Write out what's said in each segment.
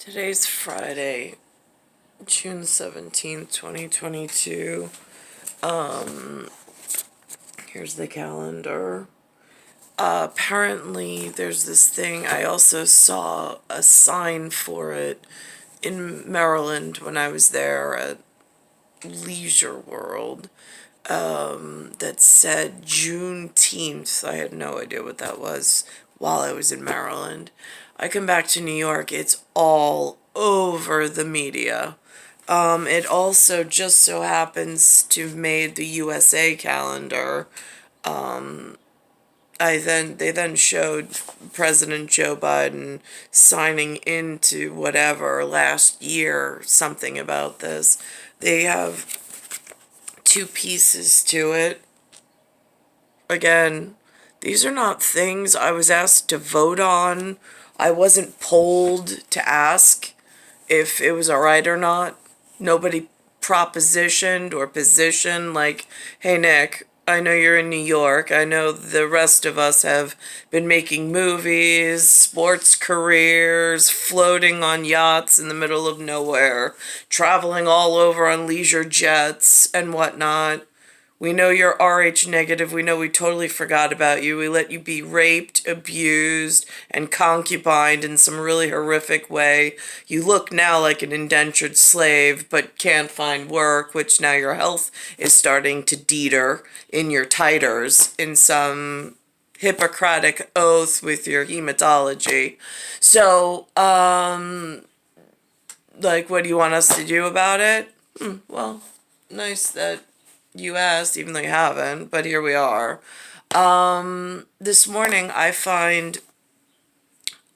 Today's Friday, June 17th, 2022. Here's the calendar. Apparently, there's this thing. I also saw a sign for it in Maryland when I was there at Leisure World that said Juneteenth. I had no idea what that was while I was in Maryland. I come back to New York, it's all over the media. It also just so happens to have made the USA calendar. They then showed President Joe Biden signing into whatever last year something about this. They have two pieces to it. Again, these are not things I was asked to vote on. I wasn't polled to ask if it was alright or not. Nobody propositioned or positioned like, hey Nick, I know you're in New York. I know the rest of us have been making movies, sports careers, floating on yachts in the middle of nowhere, traveling all over on leisure jets and whatnot. We know you're RH negative. We know we totally forgot about you. We let you be raped, abused, and concubined in some really horrific way. You look now like an indentured slave, but can't find work, which now your health is starting to deter in your titers in some Hippocratic oath with your hematology. So, what do you want us to do about it? Well, nice that you asked, even though you haven't, but here we are. This morning I find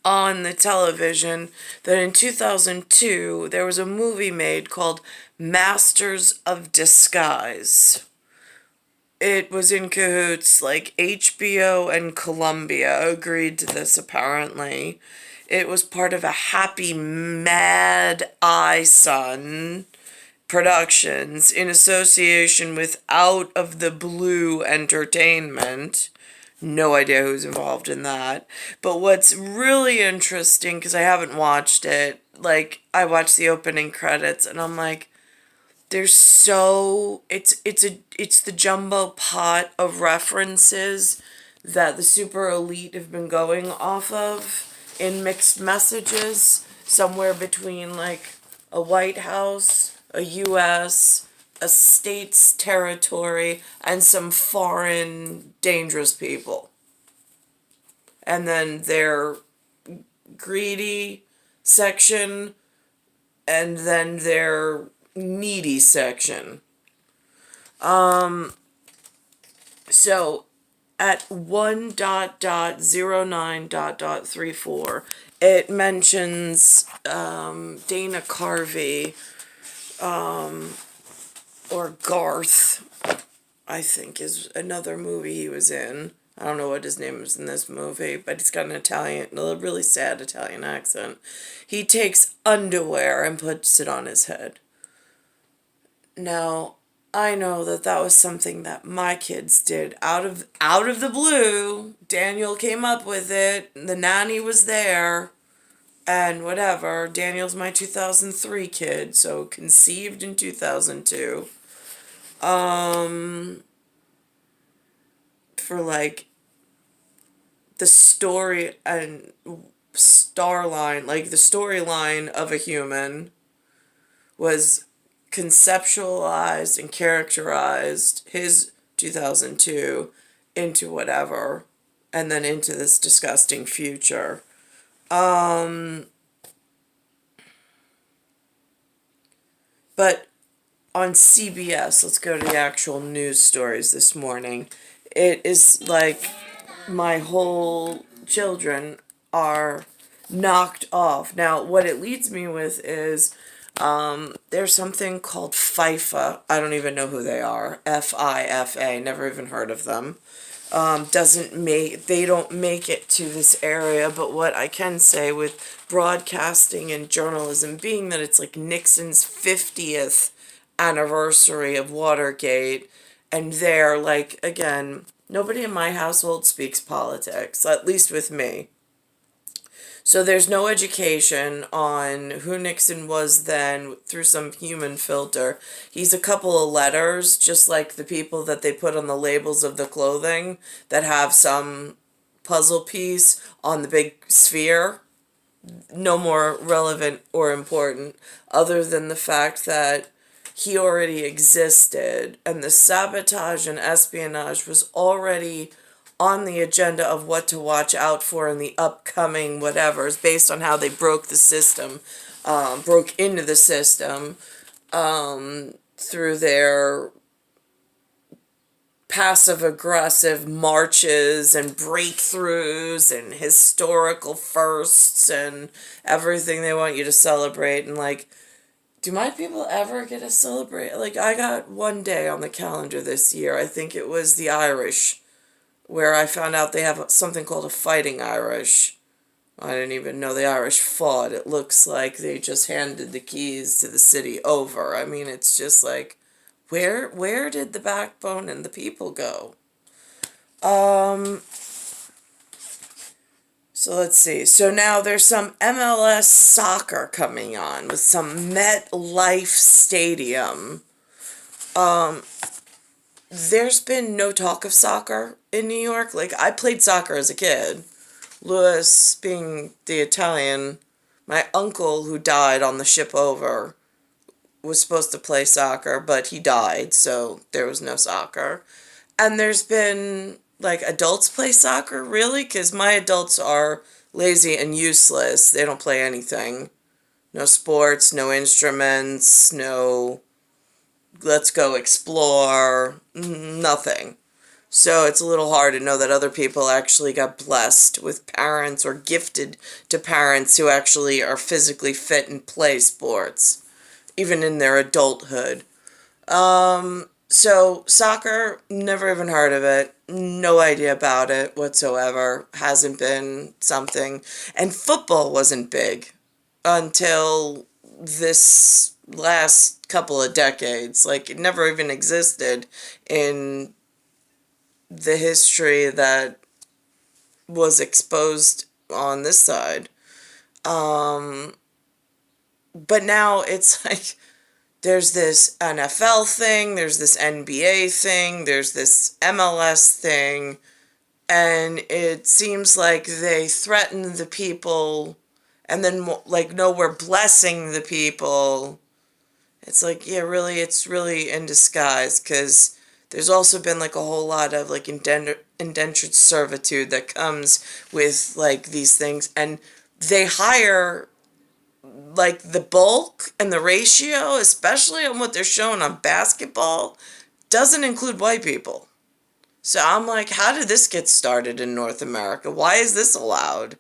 on the television that in 2002 there was a movie made called Masters of Disguise. It was in cahoots, like HBO and Columbia agreed to this apparently. It was part of a Happy Mad Eye Son Productions in association with Out of the Blue Entertainment. No idea who's involved in that. But what's really interesting, because I haven't watched it, I watched the opening credits and I'm like, it's the jumbo pot of references that the super elite have been going off of in mixed messages, somewhere between a White House, a U.S., a state's territory, and some foreign dangerous people. And then their greedy section, and then their needy section. So at 1.09.34, it mentions Dana Carvey, or Garth, I think is another movie he was in. I don't know what his name is in this movie, but he's got a really sad Italian accent. He takes underwear and puts it on his head. Now, I know that was something that my kids did out of the blue. Daniel came up with it. The nanny was there. And whatever. Daniel's my 2003 kid, so conceived in 2002. For the story and starline, the storyline of a human was conceptualized and characterized his 2002 into whatever, and then into this disgusting future. But on CBS, let's go to the actual news stories this morning. It is like my whole children are knocked off. Now, what it leads me with is there's something called FIFA. I don't even know who they are. FIFA. Never even heard of them. They don't make it to this area, but what I can say with broadcasting and journalism being that it's like Nixon's 50th anniversary of Watergate, and again, nobody in my household speaks politics, at least with me. So there's no education on who Nixon was then through some human filter. He's a couple of letters, just like the people that they put on the labels of the clothing that have some puzzle piece on the big sphere. No more relevant or important other than the fact that he already existed and the sabotage and espionage was already on the agenda of what to watch out for in the upcoming whatevers based on how they broke the system, broke into the system through their passive aggressive marches and breakthroughs and historical firsts and everything they want you to celebrate. And like, do my people ever get to celebrate? Like, I got one day on the calendar this year. I think it was the Irish, where I found out they have something called a Fighting Irish. I didn't even know the Irish fought. It looks like they just handed the keys to the city over. I mean, it's just like, where did the backbone and the people go? So let's see. So now there's some MLS soccer coming on with some MetLife Stadium. There's been no talk of soccer in New York. Like, I played soccer as a kid. Louis being the Italian, my uncle who died on the ship over was supposed to play soccer, but he died, so there was no soccer. And there's been, like, adults play soccer, really? Because my adults are lazy and useless. They don't play anything. No sports, no instruments, no let's go explore, nothing. So it's a little hard to know that other people actually got blessed with parents or gifted to parents who actually are physically fit and play sports, even in their adulthood. So soccer, never even heard of it. No idea about it whatsoever. Hasn't been something. And football wasn't big until this last couple of decades. Like, it never even existed in the history that was exposed on this side. But now it's like there's this NFL thing, there's this NBA thing, there's this MLS thing, and it seems like they threaten the people and then, like, no, we're blessing the people. It's like, yeah, really, it's really in disguise, because there's also been, like, a whole lot of, like, indentured servitude that comes with, like, these things, and they hire, like, the bulk and the ratio, especially on what they're showing on basketball, doesn't include white people. So I'm like, how did this get started in North America? Why is this allowed?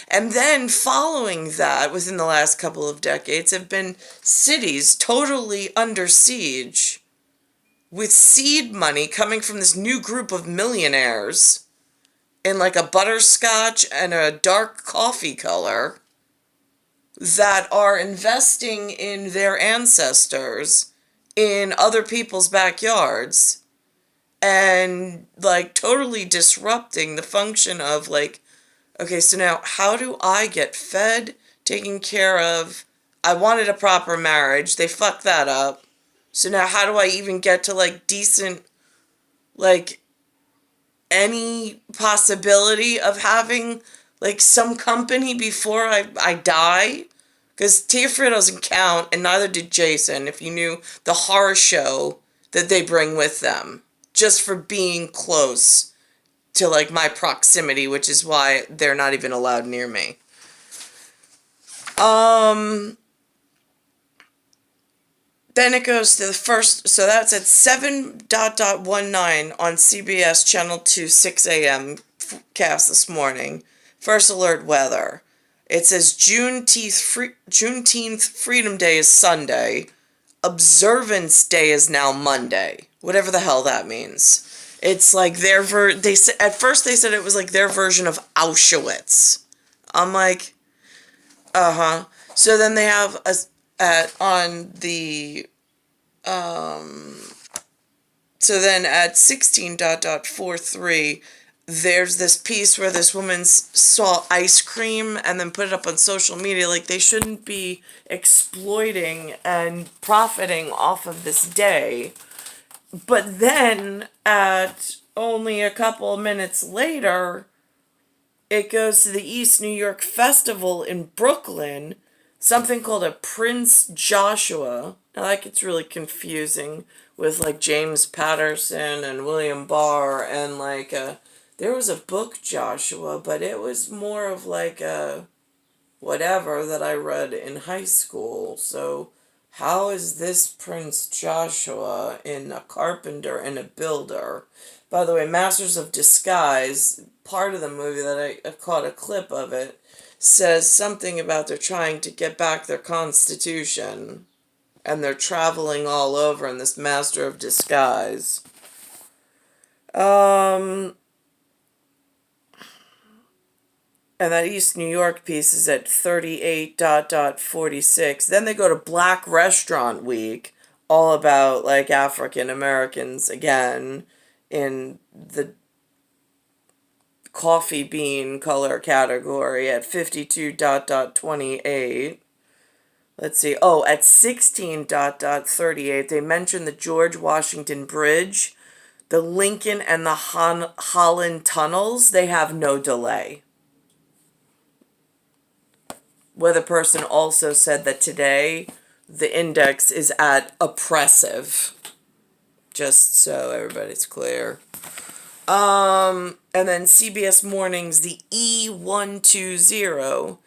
And then following that, within the last couple of decades, have been cities totally under siege with seed money coming from this new group of millionaires in like a butterscotch and a dark coffee color that are investing in their ancestors in other people's backyards and like totally disrupting the function of like, okay, so now how do I get fed, taken care of? I wanted a proper marriage. They fucked that up. So now how do I even get to like decent, like any possibility of having like some company before I die? Because Tia doesn't count, and neither did Jason, if you knew the horror show that they bring with them, just for being close to like my proximity, which is why they're not even allowed near me. Then it goes to the first, so that's at 7:19 on CBS Channel 2, 6 a.m. cast this morning. First alert weather. It says Juneteenth Freedom Day is Sunday. Observance Day is now Monday. Whatever the hell that means. It's like their at first they said it was like their version of Auschwitz. I'm like, uh-huh. So then they have on the so then at 16:43 there's this piece where this woman saw ice cream and then put it up on social media. Like, they shouldn't be exploiting and profiting off of this day. But then, at only a couple of minutes later, it goes to the East New York Festival in Brooklyn, something called a Prince Joshua. Now, that gets really confusing with, like, James Patterson and William Barr, and, like, there was a book, Joshua, but it was more of, like, a whatever that I read in high school. So, how is this Prince Joshua in a carpenter and a builder? By the way, Masters of Disguise, part of the movie that I caught a clip of it, says something about they're trying to get back their constitution. And they're traveling all over in this Master of Disguise. And that East New York piece is at 38.46. Then they go to Black Restaurant Week, all about, like, African Americans again in the coffee bean color category at 52.28. Let's see. Oh, at 16.38, they mentioned the George Washington Bridge, the Lincoln and the Holland tunnels. They have no delay. Weather person also said that today the index is at oppressive. Just so everybody's clear. And then CBS Mornings, the E120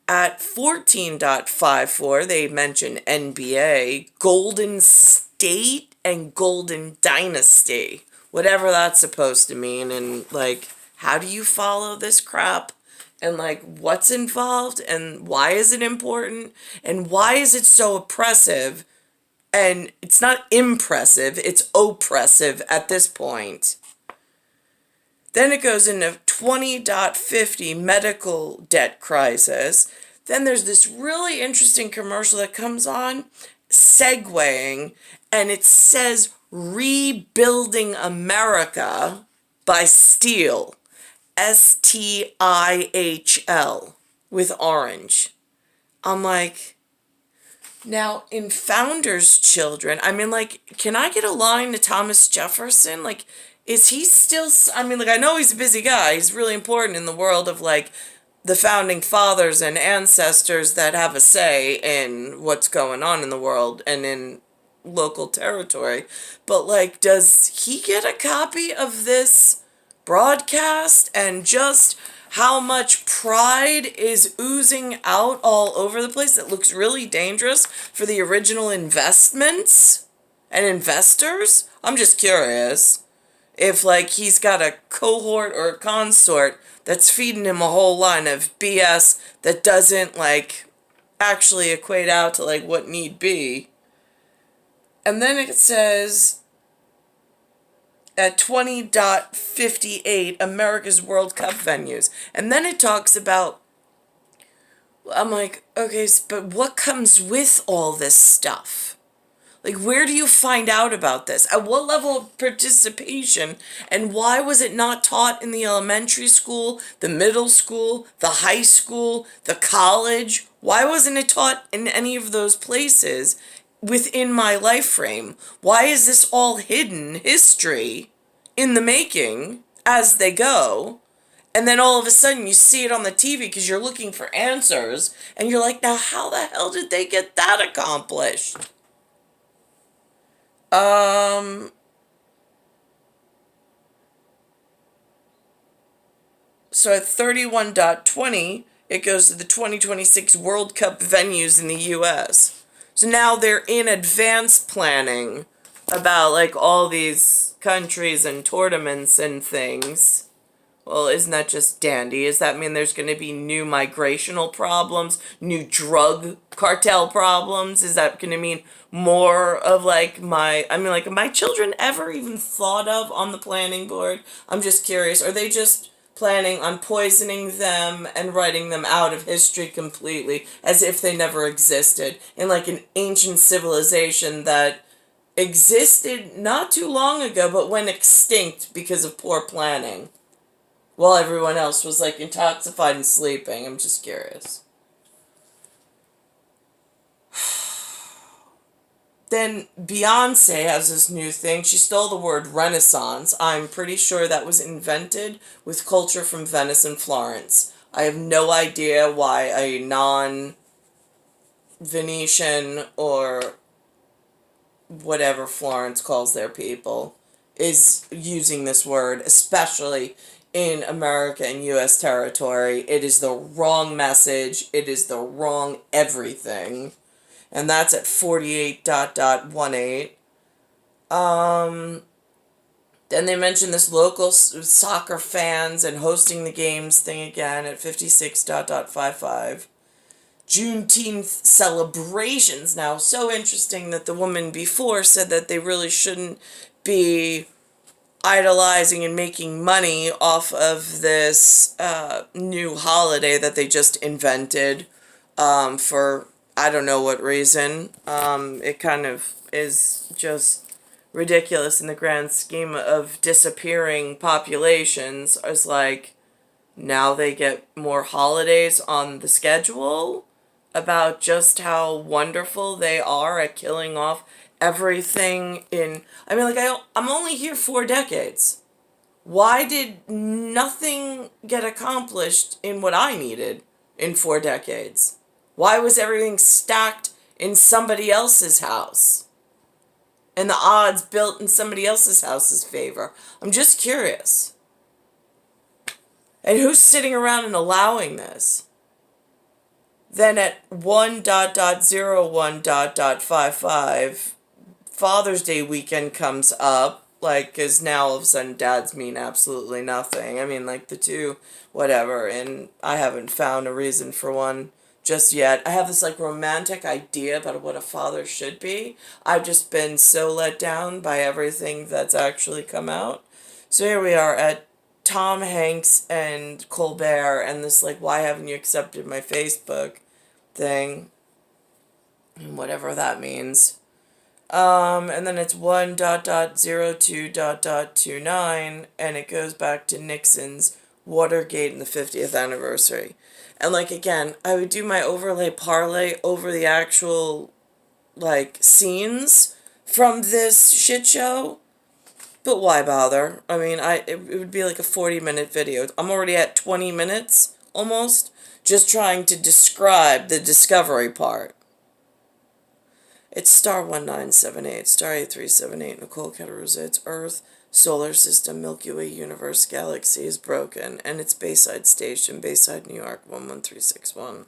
at 14.54, they mention NBA, Golden State, and Golden Dynasty. Whatever that's supposed to mean. And, like, how do you follow this crap? And, like, what's involved? And why is it important? And why is it so oppressive? And it's not impressive, it's oppressive at this point. Then it goes into 20.50, medical debt crisis. Then there's this really interesting commercial that comes on, segueing, and it says Rebuilding America by Steel. STIHL with orange. I'm like, now in Founders Children, I mean, like, can I get a line to Thomas Jefferson? Like, is he still, I mean, like, I know he's a busy guy. He's really important in the world of, like, the founding fathers and ancestors that have a say in what's going on in the world and in local territory. But, like, does he get a copy of this broadcast? And just how much pride is oozing out all over the place that looks really dangerous for the original investments and investors? I'm just curious if, like, he's got a cohort or a consort that's feeding him a whole line of BS that doesn't, like, actually equate out to, like, what need be. And then it says at 20.58, America's World Cup venues. And then it talks about, I'm like, okay, but what comes with all this stuff? Like, where do you find out about this? At what level of participation? And why was it not taught in the elementary school, the middle school, the high school, the college? Why wasn't it taught in any of those places within my life frame? Why is this all hidden history in the making as they go? And then all of a sudden you see it on the TV because you're looking for answers. And you're like, now how the hell did they get that accomplished? So at 31.20, it goes to the 2026 World Cup venues in the U.S. So now they're in advance planning about, like, all these countries and tournaments and things. Well, isn't that just dandy? Does that mean there's going to be new migrational problems, new drug cartel problems? Is that going to mean more of, like, my children ever even thought of on the planning board? I'm just curious. Are they just planning on poisoning them and writing them out of history completely as if they never existed in, like, an ancient civilization that existed not too long ago but went extinct because of poor planning? while everyone else was like intoxicated and sleeping. I'm just curious. Then Beyonce has this new thing. She stole the word Renaissance. I'm pretty sure that was invented with culture from Venice and Florence. I have no idea why a non-Venetian or whatever Florence calls their people is using this word, especially in America and U.S. territory. It is the wrong message. It is the wrong everything. And that's at 48.18. Then they mentioned this local soccer fans and hosting the games thing again at 56.55. Juneteenth celebrations. Now, so interesting that the woman before said that they really shouldn't be idolizing and making money off of this new holiday that they just invented for I don't know what reason. It kind of is just ridiculous in the grand scheme of disappearing populations. It's like now they get more holidays on the schedule about just how wonderful they are at killing off everything in... I mean, like, I'm only here 4 decades. Why did nothing get accomplished in what I needed in 4 decades? Why was everything stacked in somebody else's house? And the odds built in somebody else's house's favor? I'm just curious. And who's sitting around and allowing this? Then at 1.01.55, Father's Day weekend comes up, like, because now all of a sudden dads mean absolutely nothing. I mean, like, the two, whatever, and I haven't found a reason for one just yet. I have this, like, romantic idea about what a father should be. I've just been so let down by everything that's actually come out. So here we are at Tom Hanks and Colbert and this, like, why haven't you accepted my Facebook thing? And whatever that means. And then it's 1.02.29, and it goes back to Nixon's Watergate and the 50th anniversary. And, like, again, I would do my overlay parlay over the actual, like, scenes from this shit show. But why bother? I mean, it would be like a 40-minute video. I'm already at 20 minutes, almost, just trying to describe the discovery part. It's star 1978, star 8378, Nicole, Cattaruzza. It's Earth, solar system, Milky Way, universe, galaxy is broken, and it's Bayside Station, Bayside, New York, 11361.